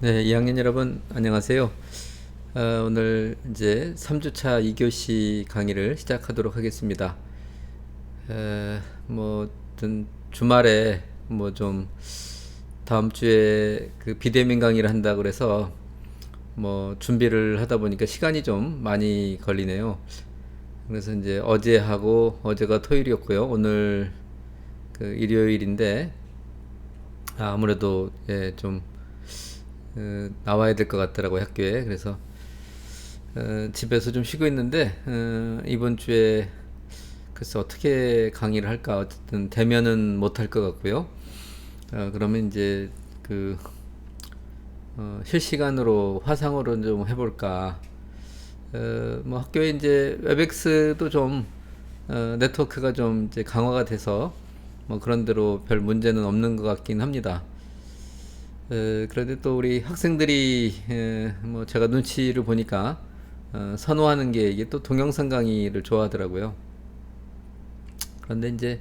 네, 2학년 여러분 안녕하세요. 오늘 이제 3주차 2교시 강의를 시작하도록 하겠습니다. 어떤 주말에 뭐 좀 다음 주에 그 비대면 강의를 한다 그래서 뭐 준비를 하다 보니까 시간이 좀 많이 걸리네요. 그래서 이제 어제 하고 어제가 토요일이었고요. 오늘 그 일요일인데 아무래도 좀 나와야 될 것 같더라고요, 학교에. 그래서 집에서 좀 쉬고 있는데 이번 주에 글쎄 어떻게 강의를 할까. 어쨌든 대면은 못 할 것 같고요. 그러면 이제 그 실시간으로 화상으로 좀 해볼까. 뭐 학교에 이제 웹엑스도 좀 네트워크가 좀 이제 강화가 돼서 뭐 그런 대로 별 문제는 없는 것 같긴 합니다. 그런데 또 우리 학생들이 뭐 제가 눈치를 보니까 선호하는 게 이게 또 동영상 강의를 좋아하더라고요. 그런데 이제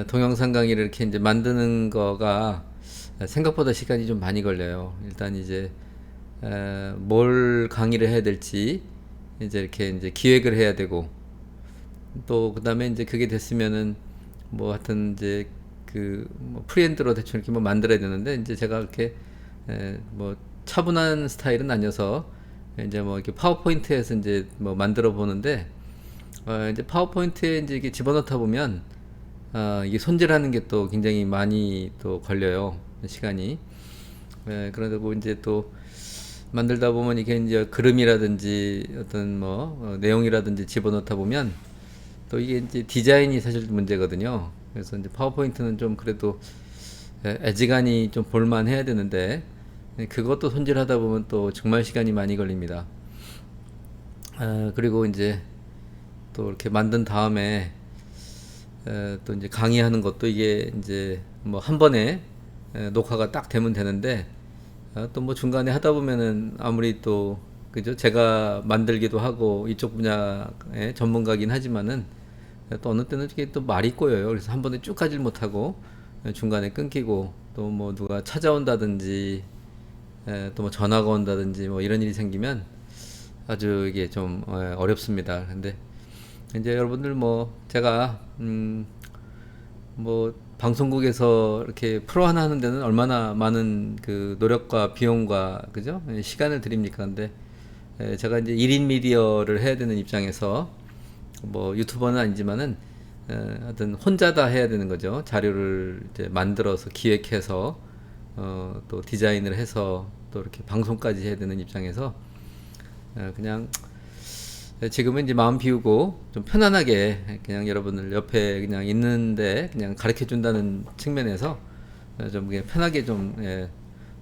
동영상 강의를 이렇게 이제 만드는 거가 생각보다 시간이 좀 많이 걸려요. 일단 이제 뭘 강의를 해야 될지 이제 이렇게 이제 기획을 해야 되고, 또 그다음에 이제 그게 됐으면은 뭐 하여튼 이제 그뭐 프리핸드로 대충 이렇게 뭐 만들어야 되는데, 이제 제가 그렇게 뭐 차분한 스타일은 아니어서 이제 뭐 이렇게 파워포인트에서 이제 뭐 만들어 보는데, 이제 파워포인트에 이제 이게 집어넣다 보면 이게 손질하는 게 또 굉장히 많이 또 걸려요, 시간이. 그러다 보고 이제 또 만들다 보면 이게 이제 그림이라든지 어떤 뭐 내용이라든지 집어넣다 보면 또 이게 이제 디자인이 사실 문제거든요. 그래서 이제 파워포인트는 좀 그래도 애지간히 좀 볼만 해야 되는데, 그것도 손질하다 보면 또 정말 시간이 많이 걸립니다. 그리고 이제 또 이렇게 만든 다음에 또 이제 강의하는 것도 이게 이제 뭐 한 번에 녹화가 딱 되면 되는데, 또 뭐 중간에 하다 보면은 아무리 또 그죠, 제가 만들기도 하고 이쪽 분야의 전문가긴 하지만은 또 어느 때는 이게 또 말이 꼬여요. 그래서 한 번에 쭉 가질 못하고 중간에 끊기고, 또 뭐 누가 찾아온다든지 또 뭐 전화가 온다든지 뭐 이런 일이 생기면 아주 이게 좀 어렵습니다. 근데 이제 여러분들 뭐 제가 뭐 방송국에서 이렇게 프로 하나 하는 데는 얼마나 많은 그 노력과 비용과 그죠? 시간을 드립니까? 근데 제가 이제 1인 미디어를 해야 되는 입장에서 뭐 유튜버는 아니지만은 하여튼 혼자 다 해야 되는 거죠. 자료를 이제 만들어서 기획해서 또 디자인을 해서 또 이렇게 방송까지 해야 되는 입장에서 그냥 지금은 이제 마음 비우고 좀 편안하게 그냥 여러분들 옆에 그냥 있는데 그냥 가르쳐 준다는 측면에서 좀 그냥 편하게 좀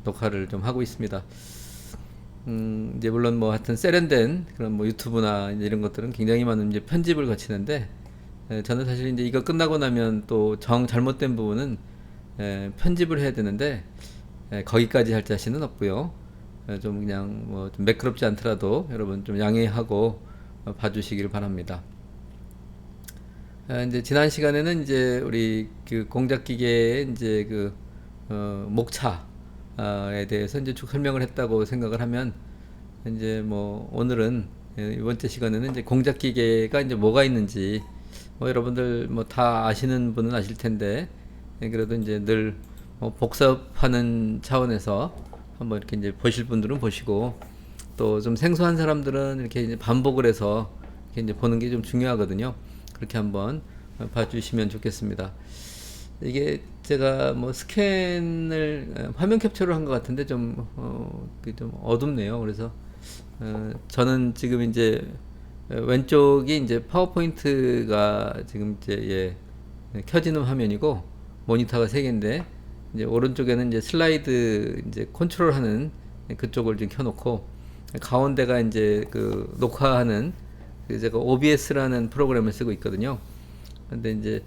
녹화를 좀 하고 있습니다. 이제 물론 뭐 하여튼 세련된 그런 뭐 유튜브나 이제 이런 것들은 굉장히 많은 이제 편집을 거치는데, 저는 사실 이제 이거 끝나고 나면 또 잘못된 부분은 편집을 해야 되는데 거기까지 할 자신은 없고요. 좀 그냥 뭐 좀 매끄럽지 않더라도 여러분 좀 양해하고 봐주시길 바랍니다. 이제 지난 시간에는 이제 우리 그 공작기계의 이제 그 목차에 대해서 이제 쭉 설명을 했다고 생각을 하면, 이제 뭐 오늘은 이번 주 시간에는 이제 공작기계가 이제 뭐가 있는지 뭐 여러분들 뭐 다 아시는 분은 아실 텐데, 그래도 이제 늘 복습하는 차원에서 한번 이렇게 이제 보실 분들은 보시고, 또 좀 생소한 사람들은 이렇게 이제 반복을 해서 이렇게 이제 보는 게 좀 중요하거든요. 그렇게 한번 봐주시면 좋겠습니다. 이게 제가 뭐 스캔을 화면 캡처를 한 것 같은데 좀 어둡네요. 그래서 저는 지금 이제 왼쪽이 이제 파워포인트가 지금 이제 켜지는 화면이고, 모니터가 세 개인데 이제 오른쪽에는 이제 슬라이드 이제 컨트롤하는 그쪽을 지금 켜놓고, 가운데가 이제 그 녹화하는 제가 OBS라는 프로그램을 쓰고 있거든요. 근데 이제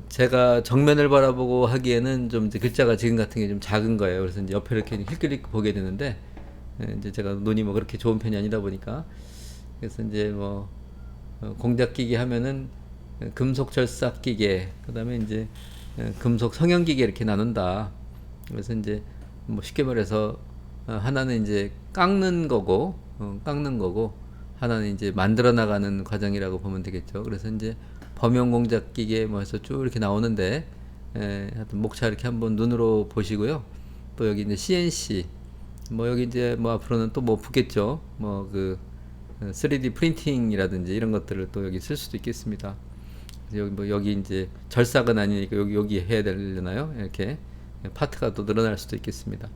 제가 정면을 바라보고 하기에는 좀 이제 글자가 지금 같은 게 좀 작은 거예요. 그래서 이제 옆에 이렇게 힐끗힐끗 보게 되는데, 이제 제가 눈이 뭐 그렇게 좋은 편이 아니다 보니까, 그래서 이제 뭐 공작기계 하면은 금속 절삭기계, 그다음에 이제 금속 성형기계 이렇게 나눈다. 그래서 이제 뭐 쉽게 말해서 하나는 이제 깎는 거고 하나는 이제 만들어 나가는 과정이라고 보면 되겠죠. 그래서 이제 범용 공작 기계 뭐 해서 쭉 이렇게 나오는데 하여튼 목차 이렇게 한번 눈으로 보시고요. 또 여기 이제 CNC 뭐 여기 이제 뭐 앞으로는 또 뭐 붙겠죠. 뭐 그 3D 프린팅이라든지 이런 것들을 또 여기 쓸 수도 있겠습니다. 여기 뭐 여기 이제 절삭은 아니니까 여기 해야 되려나요? 이렇게 파트가 또 늘어날 수도 있겠습니다.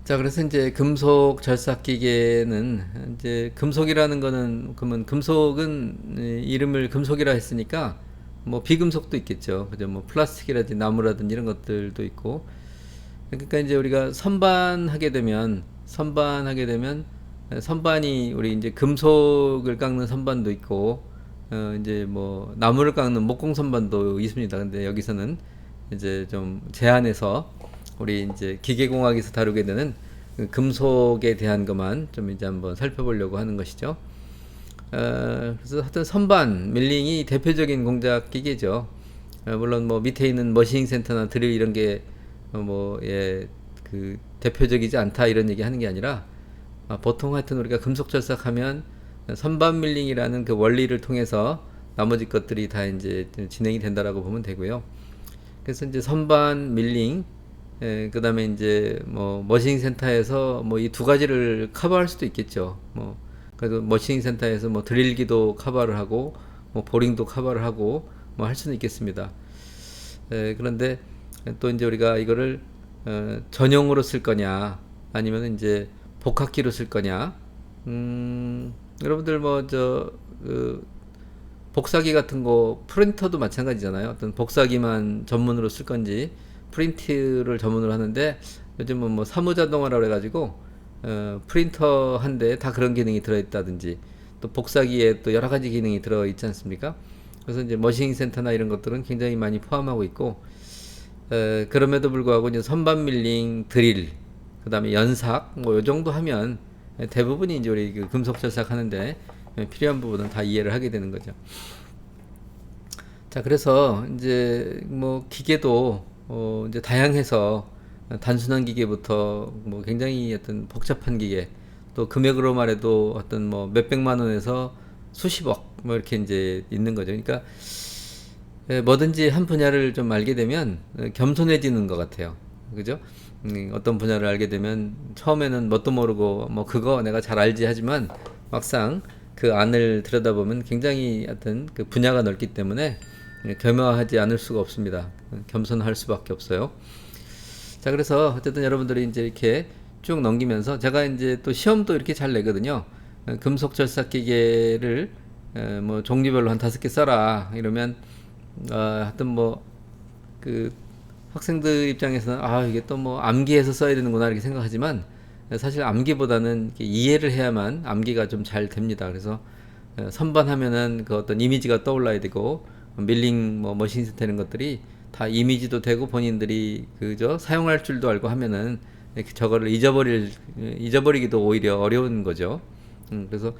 자, 그래서 이제 금속 절삭 기계는 이제 금속이라는 거는 그러면 금속은 이름을 금속이라 했으니까 뭐 비금속도 있겠죠. 그죠? 뭐 플라스틱이라든지 나무라든지 이런 것들도 있고. 그러니까 이제 우리가 선반이 우리 이제 금속을 깎는 선반도 있고 이제 뭐 나무를 깎는 목공 선반도 있습니다. 근데 여기서는 이제 좀 제한해서 우리 이제 기계공학에서 다루게 되는 그 금속에 대한 것만 좀 이제 한번 살펴보려고 하는 것이죠. 그래서 하여튼 선반 밀링이 대표적인 공작 기계죠. 물론 뭐 밑에 있는 머신링 센터나 드릴 이런 게 그 대표적이지 않다 이런 얘기 하는 게 아니라 보통 하여튼 우리가 금속 절삭하면 선반 밀링이라는 그 원리를 통해서 나머지 것들이 다 이제 진행이 된다라고 보면 되고요. 그래서 이제 선반 밀링, 그 다음에 이제 뭐 머신링 센터에서 뭐 이 두 가지를 커버할 수도 있겠죠. 뭐 그래도 머신링 센터에서 뭐 드릴기도 커버를 하고 뭐 보링도 커버를 하고 뭐 할 수는 있겠습니다. 그런데 또 이제 우리가 이거를 전용으로 쓸 거냐 아니면 이제 복합기로 쓸 거냐. 여러분들 복사기 같은 거 프린터도 마찬가지잖아요. 어떤 복사기만 전문으로 쓸 건지 프린트를 전문으로 하는데 요즘은 뭐 사무자동화라고 해가지고 프린터 한 대 다 그런 기능이 들어있다든지 또 복사기에 또 여러 가지 기능이 들어있지 않습니까? 그래서 이제 머신링 센터나 이런 것들은 굉장히 많이 포함하고 있고 그럼에도 불구하고 이제 선반 밀링, 드릴, 그 다음에 연삭 뭐 요 정도 하면 대부분이 이제 우리 그 금속 절삭 하는데 필요한 부분은 다 이해를 하게 되는 거죠. 자, 그래서 이제 뭐 기계도 이제 다양해서 단순한 기계부터 뭐 굉장히 어떤 복잡한 기계 또 금액으로 말해도 어떤 뭐 몇백만 원에서 수십억 뭐 이렇게 이제 있는 거죠. 그러니까 뭐든지 한 분야를 좀 알게 되면 겸손해지는 것 같아요. 그죠? 어떤 분야를 알게 되면 처음에는 뭣도 모르고 뭐 그거 내가 잘 알지 하지만 막상 그 안을 들여다보면 굉장히 하여튼 그 분야가 넓기 때문에 겸허하지 않을 수가 없습니다. 겸손할 수밖에 없어요. 자, 그래서 어쨌든 여러분들이 이제 이렇게 쭉 넘기면서 제가 이제 또 시험도 이렇게 잘 내거든요. 금속 절삭 기계를 뭐 종류별로 한 5개 써라 이러면 하여튼 뭐 그 학생들 입장에서는 이게 또 뭐 암기해서 써야 되는구나 이렇게 생각하지만 사실 암기보다는 이해를 해야만 암기가 좀 잘 됩니다. 그래서 선반하면은 그 어떤 이미지가 떠올라야 되고 밀링 뭐 머신 센터 이런 것들이 다 이미지도 되고 본인들이 그저 사용할 줄도 알고 하면은 저거를 잊어버리기도 오히려 어려운 거죠. 그래서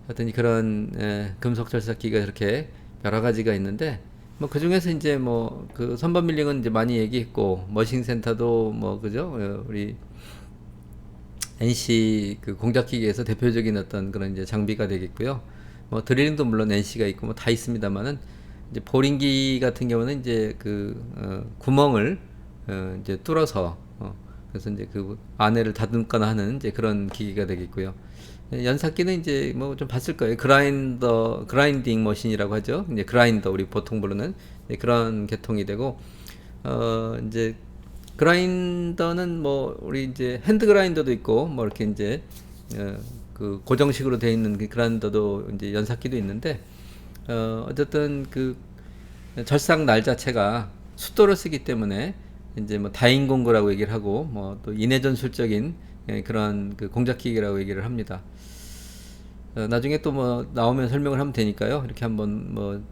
하여튼 그런 금속 절삭기가 그렇게 여러 가지가 있는데 뭐 그 중에서 이제 뭐 그 선반 밀링은 이제 많이 얘기했고 머신 센터도 뭐 그죠 우리 NC 그 공작기계에서 대표적인 어떤 그런 이제 장비가 되겠고요. 뭐 드릴링도 물론 NC가 있고 뭐 다 있습니다만은 이제 보링기 같은 경우는 이제 그 구멍을 이제 뚫어서 그래서 이제 그 안에를 다듬거나 하는 이제 그런 기계가 되겠고요. 연삭기는 이제 뭐 좀 봤을 거예요. 그라인딩 머신이라고 하죠. 이제 그라인더 우리 보통 부르는 그런 계통이 되고 이제 그라인더는 뭐 우리 이제 핸드 그라인더도 있고 뭐 이렇게 이제 그 고정식으로 되어 있는 그 그라인더도 이제 연삭기도 있는데 어쨌든 그 절삭 날 자체가 숫도를 쓰기 때문에 이제 뭐 다인공구라고 얘기를 하고 뭐 또 인해전술적인 그런 그 공작기계라고 얘기를 합니다. 나중에 또 뭐 나오면 설명을 하면 되니까요. 이렇게 한번 뭐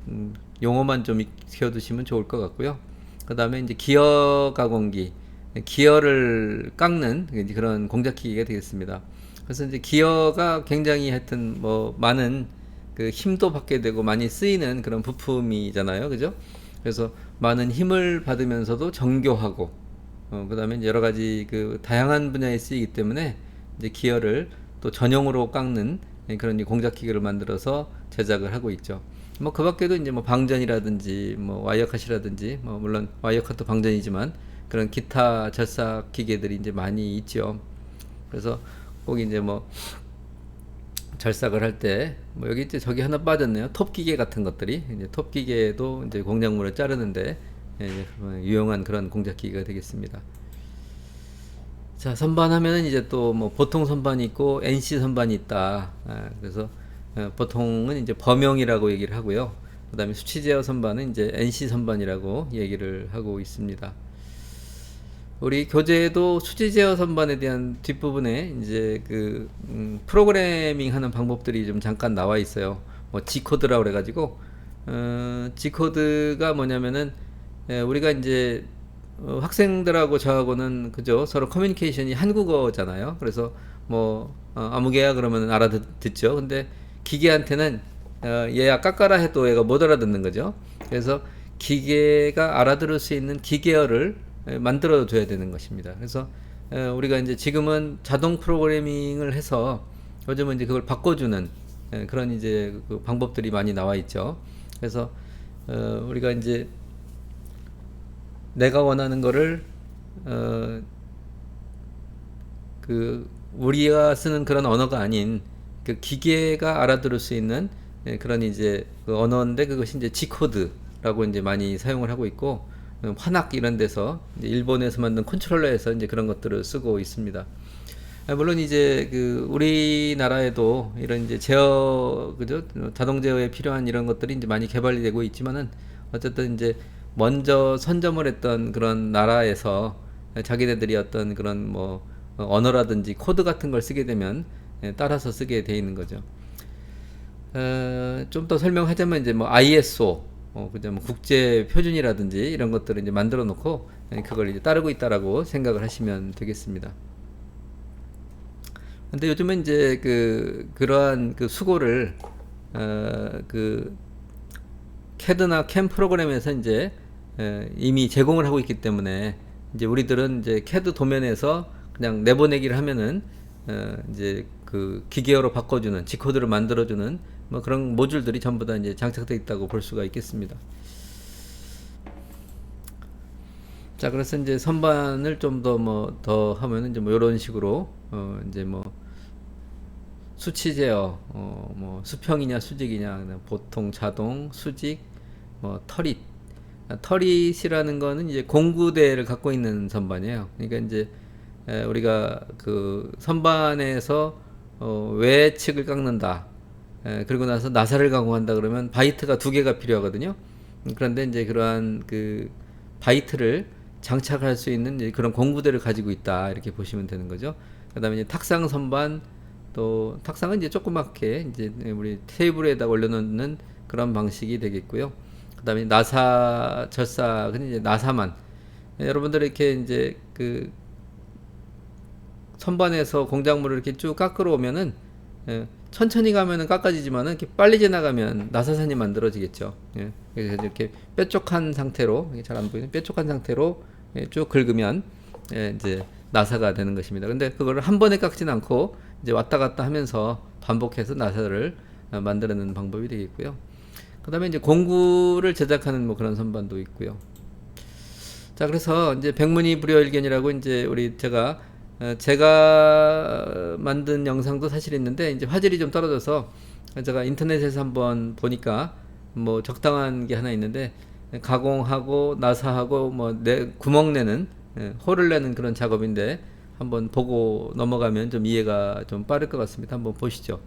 용어만 좀 익혀두시면 좋을 것 같고요. 그 다음에 이제 기어 가공기, 기어를 깎는 그런 공작기계가 되겠습니다. 그래서 이제 기어가 굉장히 하여튼 뭐 많은 그 힘도 받게 되고 많이 쓰이는 그런 부품이잖아요. 그죠? 그래서 많은 힘을 받으면서도 정교하고 그다음에 이제 여러 가지 그 다양한 분야에 쓰이기 때문에 이제 기어를 또 전용으로 깎는 그런 공작 기계를 만들어서 제작을 하고 있죠. 뭐 그 밖에도 이제 뭐 방전이라든지 뭐 와이어컷이라든지 뭐 물론 와이어컷도 방전이지만 그런 기타 절삭 기계들이 이제 많이 있죠. 그래서 꼭 이제 뭐 절삭을 할 때 뭐 여기 이제 저기 하나 빠졌네요. 톱 기계 같은 것들이 이제 톱 기계도 이제 공작물을 자르는데 이제 유용한 그런 공작 기계가 되겠습니다. 자, 선반하면은 이제 또 뭐 보통 선반이 있고 NC 선반이 있다. 그래서 보통은 이제 범용이라고 얘기를 하고요. 그다음에 수치 제어 선반은 이제 NC 선반이라고 얘기를 하고 있습니다. 우리 교재에도 수치 제어 선반에 대한 뒷부분에 이제 그 프로그래밍 하는 방법들이 좀 잠깐 나와 있어요. 뭐 G코드라고 그래가지고 G코드가 뭐냐면은 우리가 이제 학생들하고 저하고는 그죠 서로 커뮤니케이션이 한국어잖아요. 그래서 뭐 아무개야 그러면 알아듣죠. 근데 기계한테는 얘야 깎아라 해도 얘가 못 알아듣는 거죠. 그래서 기계가 알아들을 수 있는 기계어를 만들어 줘야 되는 것입니다. 그래서 우리가 이제 지금은 자동 프로그래밍을 해서 요즘은 이제 그걸 바꿔주는 그런 이제 그 방법들이 많이 나와 있죠. 그래서 우리가 이제 내가 원하는 거를 그 우리가 쓰는 그런 언어가 아닌 그 기계가 알아들을 수 있는 그런 이제 그 언어인데 그것이 이제 G코드라고 이제 많이 사용을 하고 있고 환학 이런 데서 이제 일본에서 만든 컨트롤러에서 이제 그런 것들을 쓰고 있습니다. 물론 이제 그 우리나라에도 이런 이제 제어 그죠 자동 제어에 필요한 이런 것들이 이제 많이 개발이 되고 있지만은 어쨌든 이제 먼저 선점을 했던 그런 나라에서 자기네들이 어떤 그런 뭐 언어라든지 코드 같은 걸 쓰게 되면 따라서 쓰게 돼 있는 거죠. 좀 더 설명하자면 이제 뭐 ISO 그죠 뭐 국제 표준이라든지 이런 것들을 이제 만들어 놓고 그걸 이제 따르고 있다라고 생각을 하시면 되겠습니다. 근데 요즘은 이제 그러한 그 수고를 그 캐드나 캠 프로그램에서 이제 이미 제공을 하고 있기 때문에 이제 우리들은 이제 캐드 도면에서 그냥 내보내기를 하면은 이제 그 기계어로 바꿔주는 G코드를 만들어주는 뭐 그런 모듈들이 전부 다 이제 장착되어 있다고 볼 수가 있겠습니다. 자, 그래서 이제 선반을 좀 더 뭐 더 하면은 이제 뭐 이런 식으로 이제 뭐 수치 제어, 뭐 수평이냐 수직이냐, 보통, 자동, 수직, 뭐 터릿. 터릿이라는 거는 이제 공구대를 갖고 있는 선반이에요. 그러니까 이제 우리가 그 선반에서 외측을 깎는다. 그리고 나서 나사를 가공한다 그러면 바이트가 두 개가 필요하거든요. 그런데 이제 그러한 그 바이트를 장착할 수 있는 이제 그런 공구대를 가지고 있다 이렇게 보시면 되는 거죠. 그다음에 이제 탁상 선반 또 탁상은 이제 조그맣게 이제 우리 테이블에다 올려놓는 그런 방식이 되겠고요. 그다음에 나사 절삭은 이제 나사만 여러분들 이렇게 이제 그 선반에서 공작물을 이렇게 쭉 깎으러 오면은 천천히 가면은 깎아지지만은 이렇게 빨리 지나가면 나사선이 만들어지겠죠. 그래서 이렇게 뾰족한 상태로 잘 안 보이는 뾰족한 상태로 쭉 긁으면 이제 나사가 되는 것입니다. 근데 그거를 한 번에 깎지는 않고 이제 왔다 갔다 하면서 반복해서 나사를 만들어내는 방법이 되겠고요. 그다음에 이제 공구를 제작하는 뭐 그런 선반도 있고요. 자, 그래서 이제 백문이 불여일견이라고 이제 우리 제가 만든 영상도 사실 있는데 이제 화질이 좀 떨어져서 제가 인터넷에서 한번 보니까 뭐 적당한 게 하나 있는데 가공하고 나사하고 뭐 구멍 내는 홀을 내는 그런 작업인데 한번 보고 넘어가면 좀 이해가 좀 빠를 것 같습니다. 한번 보시죠.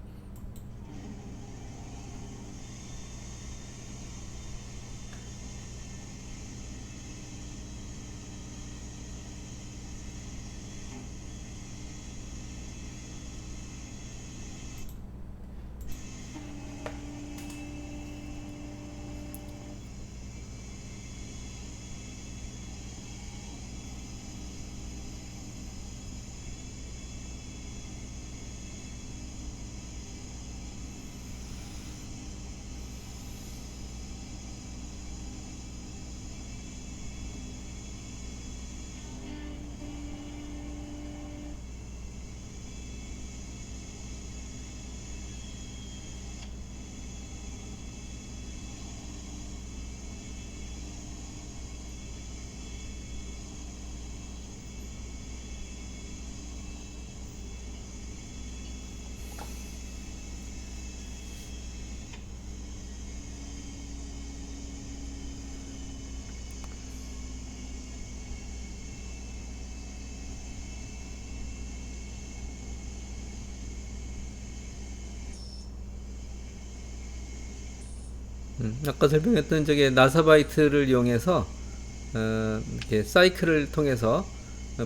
아까 설명했던 저게 나사바이트를 이용해서 이렇게 사이클을 통해서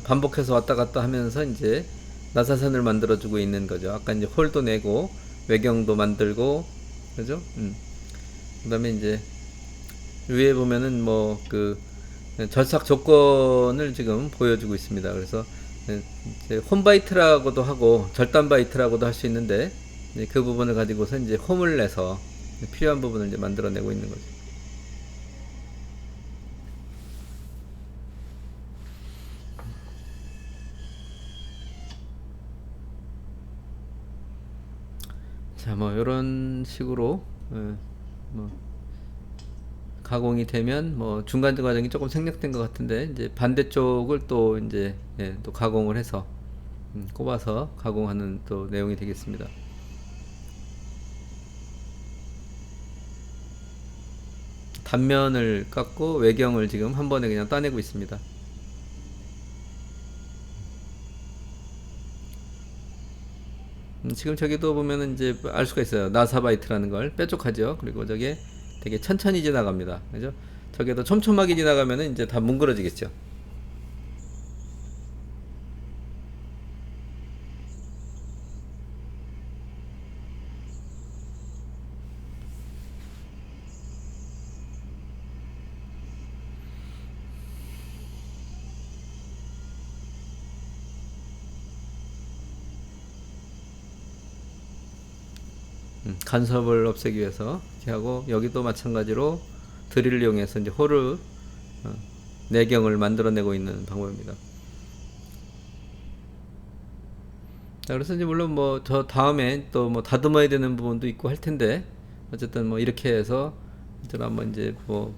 반복해서 왔다 갔다 하면서 이제 나사선을 만들어주고 있는 거죠. 아까 이제 홀도 내고 외경도 만들고 그죠? 그다음에 이제 위에 보면은 뭐 그 절삭 조건을 지금 보여주고 있습니다. 그래서 이제 홈바이트라고도 하고 절단바이트라고도 할 수 있는데 그 부분을 가지고서 이제 홈을 내서 필요한 부분을 이제 만들어내고 있는 거죠. 자, 뭐 이런 식으로 뭐 가공이 되면 뭐 중간 과정이 조금 생략된 것 같은데 이제 반대쪽을 또 이제 또 가공을 해서 꼽아서 가공하는 또 내용이 되겠습니다. 단면을 깎고 외경을 지금 한 번에 그냥 따내고 있습니다. 지금 저기도 보면은 이제 알 수가 있어요. 나사바이트라는 걸 뾰족하죠. 그리고 저게 되게 천천히 지나갑니다. 그죠? 저게 더 촘촘하게 지나가면은 이제 다 뭉그러지겠죠. 간섭을 없애기 위해서 이렇게 하고 여기도 마찬가지로 드릴을 이용해서 이제 홀을 내경을 만들어내고 있는 방법입니다. 자, 그래서 이제 물론 뭐 저 다음에 또 뭐 다듬어야 되는 부분도 있고 할 텐데 어쨌든 뭐 이렇게 해서 이제 한번 이제 뭐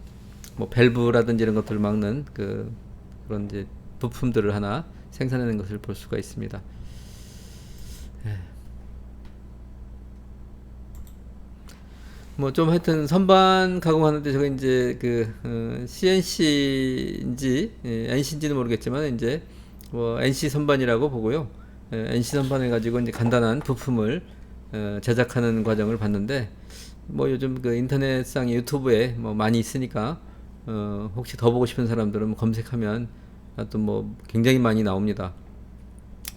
밸브라든지 이런 것들을 막는 그런 이제 부품들을 하나 생산하는 것을 볼 수가 있습니다. 뭐 좀 하여튼 선반 가공하는데 저거 이제 CNC인지 NC인지는 모르겠지만 이제 뭐 NC 선반이라고 보고요. NC 선반을 가지고 이제 간단한 부품을 제작하는 과정을 봤는데 뭐 요즘 그 인터넷상 유튜브에 뭐 많이 있으니까 혹시 더 보고 싶은 사람들은 뭐 검색하면 또 뭐 굉장히 많이 나옵니다.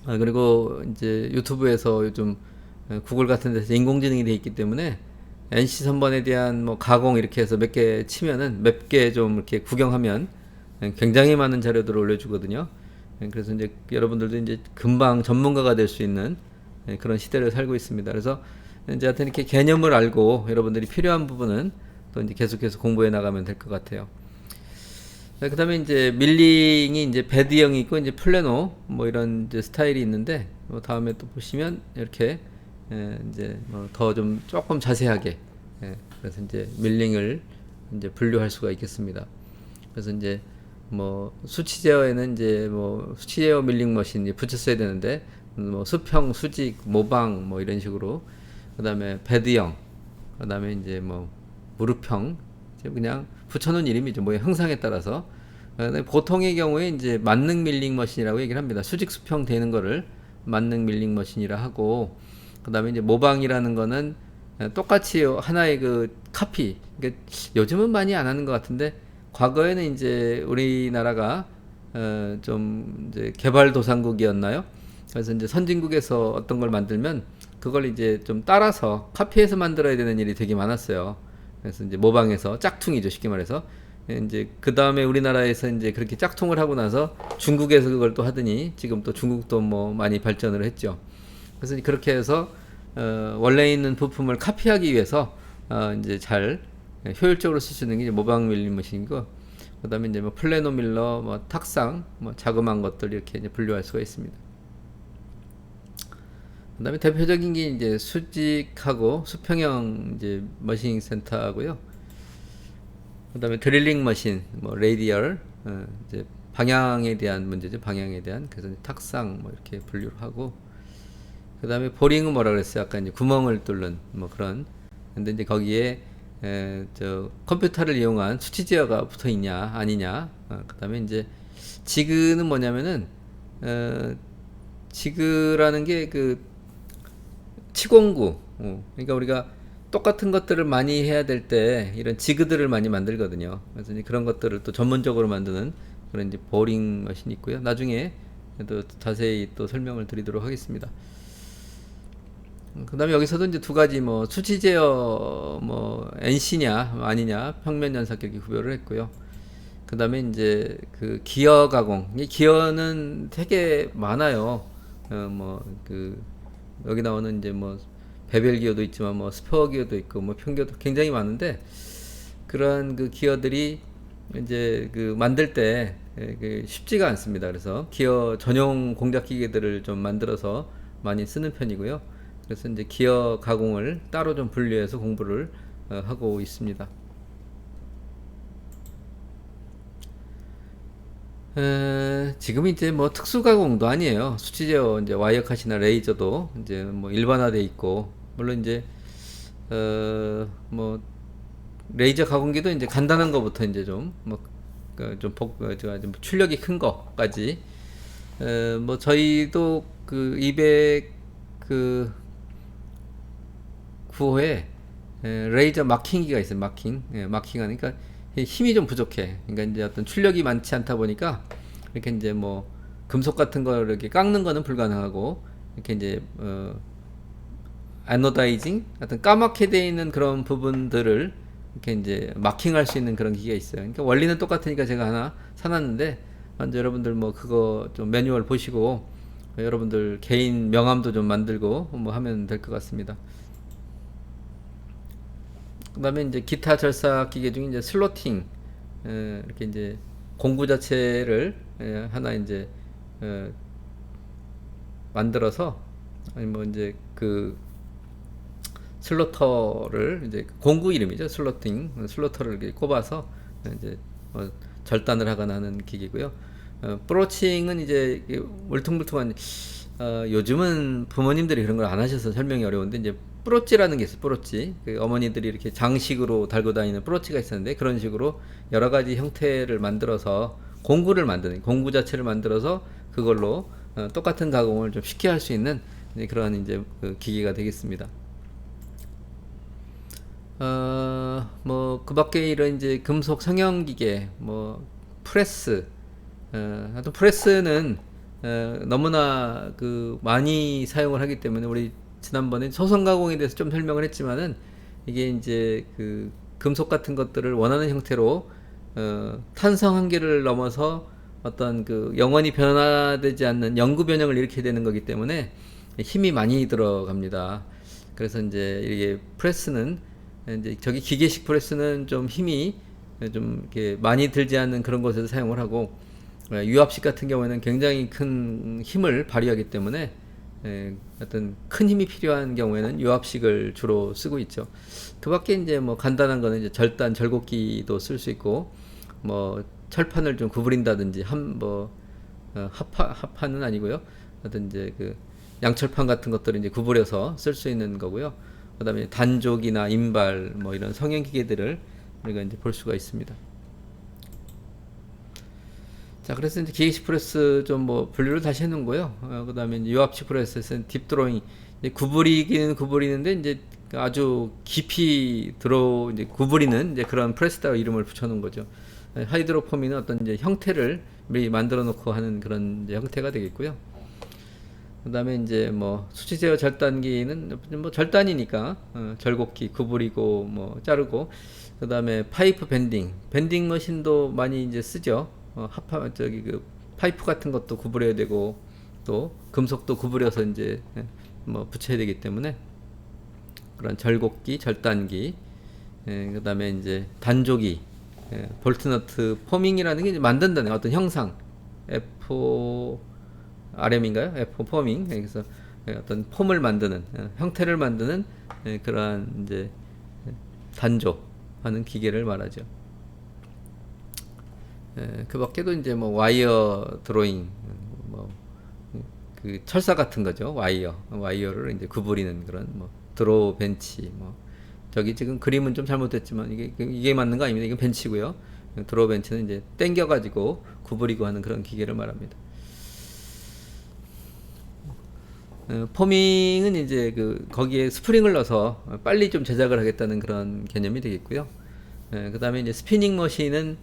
그리고 이제 유튜브에서 요즘 구글 같은 데서 인공지능이 돼 있기 때문에 NC 선반에 대한 뭐 가공 이렇게 해서 몇 개 치면은 몇 개 좀 이렇게 구경하면 굉장히 많은 자료들을 올려주거든요. 그래서 이제 여러분들도 이제 금방 전문가가 될 수 있는 그런 시대를 살고 있습니다. 그래서 이제 하여튼 이렇게 개념을 알고 여러분들이 필요한 부분은 또 이제 계속해서 공부해 나가면 될 것 같아요. 그 다음에 이제 밀링이 이제 베드형이 있고 이제 플래노 뭐 이런 이제 스타일이 있는데 뭐 다음에 또 보시면 이렇게 이제 뭐 더 좀 조금 자세하게 그래서 이제 밀링을 이제 분류할 수가 있겠습니다. 그래서 이제 뭐 수치 제어에는 이제 뭐 수치 제어 밀링 머신 이제 붙였어야 되는데 뭐 수평, 수직, 모방 뭐 이런 식으로 그다음에 베드형 그다음에 이제 뭐 무릎형 그냥 붙여놓은 이름이죠. 뭐 형상에 따라서 보통의 경우에 이제 만능 밀링 머신이라고 얘기를 합니다. 수직 수평 되는 거를 만능 밀링 머신이라 하고 그다음에 이제 모방이라는 거는 똑같이 하나의 그 카피. 그러니까 요즘은 많이 안 하는 것 같은데 과거에는 이제 우리나라가 좀 이제 개발도상국이었나요? 그래서 이제 선진국에서 어떤 걸 만들면 그걸 이제 좀 따라서 카피해서 만들어야 되는 일이 되게 많았어요. 그래서 이제 모방해서 짝퉁이죠, 쉽게 말해서. 이제 그 다음에 우리나라에서 이제 그렇게 짝퉁을 하고 나서 중국에서 그걸 또 하더니 지금 또 중국도 뭐 많이 발전을 했죠. 그래서 그렇게 해서 원래 있는 부품을 카피하기 위해서 이제 잘 효율적으로 쓸 수 있는 게 이제 모방 밀링 머신이고 그다음에 이제 뭐 플래노 밀러, 뭐 탁상, 뭐 자그마한 것들 이렇게 이제 분류할 수가 있습니다. 그다음에 대표적인 게 이제 수직하고 수평형 이제 머신닝 센터고요. 그다음에 드릴링 머신, 뭐 레이디얼, 이제 방향에 대한 문제죠. 방향에 대한 그래서 탁상 뭐 이렇게 분류를 하고 그다음에 보링은 뭐라 그랬어요? 아까 이제 구멍을 뚫는 뭐 그런. 근데 이제 거기에 저 컴퓨터를 이용한 수치 제어가 붙어 있냐 아니냐. 그다음에 이제 지그는 뭐냐면은 지그라는 게 그 치공구. 그러니까 우리가 똑같은 것들을 많이 해야 될 때 이런 지그들을 많이 만들거든요. 그래서 이제 그런 것들을 또 전문적으로 만드는 그런 이제 보링 머신이 있고요. 나중에 또 자세히 또 설명을 드리도록 하겠습니다. 그 다음에 여기서도 이제 두 가지 뭐 수치 제어 뭐 NC냐 아니냐 평면 연삭 이렇게 구별을 했고요. 그 다음에 이제 그 기어 가공, 이 기어는 되게 많아요. 뭐 그 여기 나오는 이제 뭐 베벨 기어도 있지만 뭐 스퍼 기어도 있고 뭐 평기어도 굉장히 많은데, 그러한 그 기어들이 이제 그 만들 때 쉽지가 않습니다. 그래서 기어 전용 공작 기계들을 좀 만들어서 많이 쓰는 편이고요. 그래서 이제 기어 가공을 따로 좀 분류해서 공부를 하고 있습니다. 지금 이제 뭐 특수 가공도 아니에요. 수치 제어 이제 와이어 컷이나 레이저도 이제 뭐 일반화돼 있고, 물론 이제 뭐 레이저 가공기도 이제 간단한 거부터 이제 좀 출력이 큰 거까지 뭐 저희도 그 200 그 9호에 레이저 마킹기가 있어요. 마킹 하니까 힘이 좀 부족해. 그러니까 이제 어떤 출력이 많지 않다 보니까 이렇게 이제 뭐 금속 같은 걸 이렇게 깎는 거는 불가능하고, 이렇게 이제 아노다이징 어떤 까맣게 되어 있는 그런 부분들을 이렇게 이제 마킹할 수 있는 그런 기계가 있어요. 그러니까 원리는 똑같으니까 제가 하나 사놨는데, 먼저 여러분들 뭐 그거 좀 매뉴얼 보시고 여러분들 개인 명함도 좀 만들고 뭐 하면 될 것 같습니다. 그 다음에 이제 기타 절삭 기계 중에 이제 슬로팅, 이렇게 이제 공구 자체를 하나 이제 만들어서, 아니 뭐 이제 그 슬로터를 이제 공구 이름이죠. 슬로터를 이렇게 꼽아서 이제 절단을 하거나 하는 기계고요. 브로칭은 이제 울퉁불퉁한, 요즘은 부모님들이 그런 걸 안 하셔서 설명이 어려운데, 이제 브로치라는 게 있어요. 브로치. 그 어머니들이 이렇게 장식으로 달고 다니는 브로치가 있었는데, 그런 식으로 여러 가지 형태를 만들어서 공구 자체를 만들어서 그걸로 똑같은 가공을 좀 쉽게 할 수 있는 그런 이제 그 기계가 되겠습니다. 뭐, 그 밖에 이런 이제 금속 성형 기계, 뭐, 프레스, 하여튼 프레스는, 너무나 그 많이 사용을 하기 때문에, 우리 지난번에 소성 가공에 대해서 좀 설명을 했지만은, 이게 이제 그 금속 같은 것들을 원하는 형태로, 탄성 한계를 넘어서 어떤 그 영원히 변화되지 않는 영구 변형을 일으키게 되는 거기 때문에 힘이 많이 들어갑니다. 그래서 이제 이게 프레스는, 이제 저기 기계식 프레스는 좀 힘이 좀 이렇게 많이 들지 않는 그런 곳에서 사용을 하고, 유압식 같은 경우에는 굉장히 큰 힘을 발휘하기 때문에 어떤 큰 힘이 필요한 경우에는 유압식을 주로 쓰고 있죠. 그 밖에 이제 뭐 간단한 거는 이제 절곡기도 쓸 수 있고, 뭐 철판을 좀 구부린다든지 합판은 아니고요. 어떤 이제 그 양철판 같은 것들을 이제 구부려서 쓸 수 있는 거고요. 그다음에 단족이나 인발 뭐 이런 성형 기계들을 우리가 이제 볼 수가 있습니다. 자, 그래서 이제 기계식 프레스 좀 뭐 분류를 다시 해놓은고요. 그다음에 이제 유압식 프레스에서는 딥 드로잉, 이제 구부리기는 구부리는데 이제 아주 깊이 이제 구부리는 이제 그런 프레스다고 이름을 붙여놓은 거죠. 하이드로포미는 어떤 이제 형태를 미리 만들어 놓고 하는 그런 이제 형태가 되겠고요. 그다음에 이제 뭐 수치 제어 절단기는 뭐 절단이니까 절곡기 구부리고 뭐 자르고, 그다음에 파이프 밴딩 머신도 많이 이제 쓰죠. 그 파이프 같은 것도 구부려야 되고, 또 금속도 구부려서 이제 뭐 붙여야 되기 때문에 그런 절곡기, 절단기, 그다음에 이제 단조기, 볼트너트 포밍이라는 게 이제 만든다는 어떤 형상, RM인가요? F 포밍. 그래서 어떤 폼을 만드는, 형태를 만드는 그러한 이제 단조하는 기계를 말하죠. 그 밖에도 이제 뭐 와이어 드로잉, 뭐 그 철사 같은 거죠. 와이어를 이제 구부리는 그런 뭐 드로우 벤치, 뭐 저기 지금 그림은 좀 잘못됐지만 이게 맞는 거 아닙니다. 이건 벤치고요. 드로우 벤치는 이제 당겨 가지고 구부리고 하는 그런 기계를 말합니다. 포밍은 이제 거기에 스프링을 넣어서 빨리 좀 제작을 하겠다는 그런 개념이 되겠고요. 그 다음에 이제 스피닝 머신은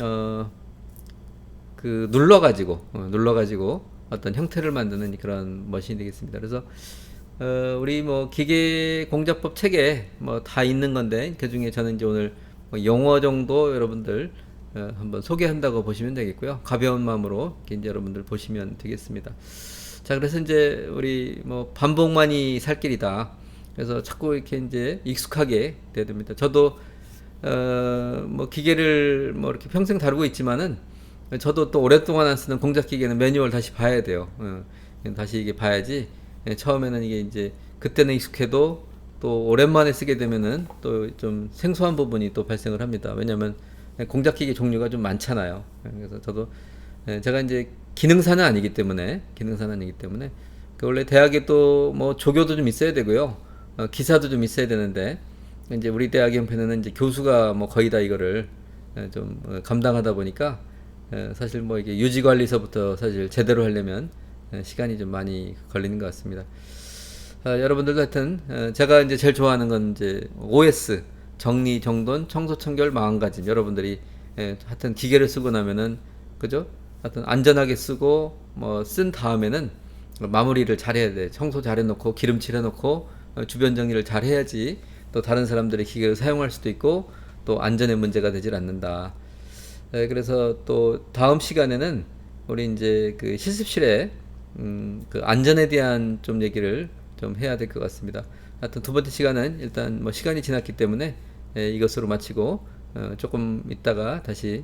어, 눌러가지고 어떤 형태를 만드는 그런 머신이 되겠습니다. 그래서 우리 뭐 기계 공자법 책에 뭐 다 있는 건데 그 중에 저는 이제 오늘 뭐 용어 정도 여러분들 한번 소개한다고 보시면 되겠고요. 가벼운 마음으로 이제 여러분들 보시면 되겠습니다. 자, 그래서 이제 우리 뭐 반복만이 살 길이다. 그래서 자꾸 이렇게 이제 익숙하게 돼야 됩니다. 저도 뭐 기계를 뭐 이렇게 평생 다루고 있지만은 저도 또 오랫동안 안 쓰는 공작 기계는 매뉴얼 다시 봐야 돼요. 다시 이게 봐야지. 처음에는 이게 이제 그때는 익숙해도 또 오랜만에 쓰게 되면은 또 좀 생소한 부분이 또 발생을 합니다. 왜냐면 공작 기계 종류가 좀 많잖아요. 그래서 저도 제가 이제 기능사는 아니기 때문에 원래 대학에 또 뭐 조교도 좀 있어야 되고요. 기사도 좀 있어야 되는데 이제 우리 대학 형편에는 이제 교수가 뭐 거의 다 이거를 좀 감당하다 보니까 사실 뭐 이게 유지관리서부터 사실 제대로 하려면 시간이 좀 많이 걸리는 것 같습니다. 여러분들도 하여튼 제가 이제 제일 좋아하는 건 이제 OS 정리 정돈 청소 청결 마음가짐. 여러분들이 하여튼 기계를 쓰고 나면은 그죠? 하여튼 안전하게 쓰고 뭐 쓴 다음에는 마무리를 잘 해야 돼. 청소 잘 해놓고 기름칠 해놓고 주변 정리를 잘 해야지 또 다른 사람들의 기계를 사용할 수도 있고 또 안전에 문제가 되질 않는다. 그래서 또 다음 시간에는 우리 이제 그 실습실에 그 안전에 대한 좀 얘기를 좀 해야 될 것 같습니다. 하여튼 두 번째 시간은 일단 뭐 시간이 지났기 때문에 이것으로 마치고 조금 있다가 다시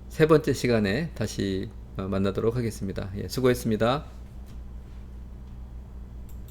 세 번째 시간에 다시 만나도록 하겠습니다. 예, 수고했습니다.